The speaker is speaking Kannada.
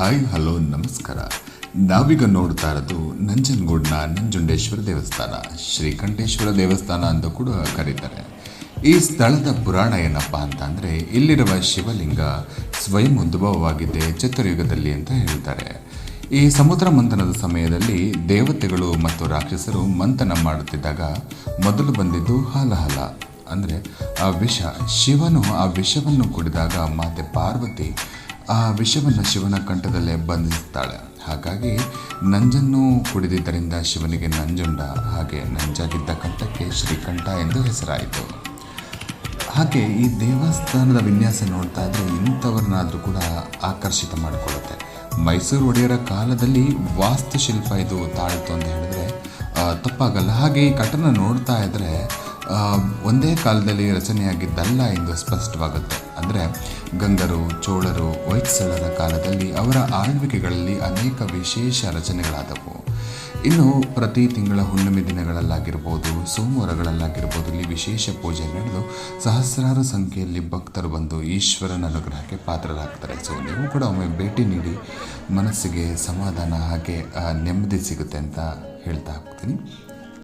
ಹಾಯ್ ಹಲೋ ನಮಸ್ಕಾರ. ನಾವೀಗ ನೋಡ್ತಾ ಇರೋದು ನಂಜನಗೂಡಿನ ನಂಜುಂಡೇಶ್ವರ ದೇವಸ್ಥಾನ, ಶ್ರೀಕಂಠೇಶ್ವರ ದೇವಸ್ಥಾನ ಅಂತ ಕೂಡ ಕರೀತಾರೆ. ಈ ಸ್ಥಳದ ಪುರಾಣ ಏನಪ್ಪ ಅಂತ ಅಂದರೆ, ಇಲ್ಲಿರುವ ಶಿವಲಿಂಗ ಸ್ವಯಂ ಉದ್ಭವವಾಗಿದ್ದೆ ಚತುರ್ಯುಗದಲ್ಲಿ ಅಂತ ಹೇಳ್ತಾರೆ. ಈ ಸಮುದ್ರ ಮಂಥನದ ಸಮಯದಲ್ಲಿ ದೇವತೆಗಳು ಮತ್ತು ರಾಕ್ಷಸರು ಮಂಥನ ಮಾಡುತ್ತಿದ್ದಾಗ ಮೊದಲು ಬಂದಿದ್ದು ಹಾಲಹಲ ಅಂದರೆ ಆ ವಿಷ. ಶಿವನು ಆ ವಿಷವನ್ನು ಕುಡಿದಾಗ ಮಾತೆ ಪಾರ್ವತಿ ಆ ವಿಷವನ್ನು ಶಿವನ ಕಂಠದಲ್ಲೇ ಬಂಧಿಸುತ್ತಾಳೆ. ಹಾಗಾಗಿ ನಂಜನ್ನು ಕುಡಿದಿದ್ದರಿಂದ ಶಿವನಿಗೆ ನಂಜುಂಡ, ಹಾಗೆ ನಂಜಾಗಿದ್ದ ಕಂಠಕ್ಕೆ ಶ್ರೀಕಂಠ ಎಂದು ಹೆಸರಾಯಿತು. ಹಾಗೆ ಈ ದೇವಸ್ಥಾನದ ವಿನ್ಯಾಸ ನೋಡ್ತಾ ಇದ್ರೆ ಇಂಥವ್ರನ್ನಾದರೂ ಕೂಡ ಆಕರ್ಷಿತ ಮಾಡಿಕೊಳ್ಳುತ್ತೆ. ಮೈಸೂರು ಒಡೆಯರ ಕಾಲದಲ್ಲಿ ವಾಸ್ತುಶಿಲ್ಪ ಇದು ತಾಳಿತು ಅಂತ ಹೇಳಿದ್ರೆ ತಪ್ಪಾಗಲ್ಲ. ಹಾಗೆ ಈ ಕಟ್ಟಡ ನೋಡ್ತಾ ಇದ್ದರೆ ಒಂದೇ ಕಾಲದಲ್ಲಿ ರಚನೆಯಾಗಿದ್ದಲ್ಲ ಎಂದು ಸ್ಪಷ್ಟವಾಗುತ್ತೆ. ಅಂದರೆ ಗಂಗರು, ಚೋಳರು, ಹೊಯ್ಸಳರ ಕಾಲದಲ್ಲಿ ಅವರ ಆಳ್ವಿಕೆಗಳಲ್ಲಿ ಅನೇಕ ವಿಶೇಷ ರಚನೆಗಳಾದವು. ಇನ್ನು ಪ್ರತಿ ತಿಂಗಳ ಹುಣ್ಣಿಮೆ ದಿನಗಳಲ್ಲಾಗಿರ್ಬೋದು, ಸೋಮವಾರಗಳಲ್ಲಾಗಿರ್ಬೋದು ಇಲ್ಲಿ ವಿಶೇಷ ಪೂಜೆ ನಡೆದು ಸಹಸ್ರಾರು ಸಂಖ್ಯೆಯಲ್ಲಿ ಭಕ್ತರು ಬಂದು ಈಶ್ವರನ ಅನುಗ್ರಹಕ್ಕೆ ಪಾತ್ರರಾಗ್ತಾರೆ. ಸೊ ನೀವು ಕೂಡ ಒಮ್ಮೆ ಭೇಟಿ ನೀಡಿ ಮನಸ್ಸಿಗೆ ಸಮಾಧಾನ ಹಾಗೆ ನೆಮ್ಮದಿ ಸಿಗುತ್ತೆ ಅಂತ ಹೇಳ್ತಾ ಹೋಗ್ತೀನಿ.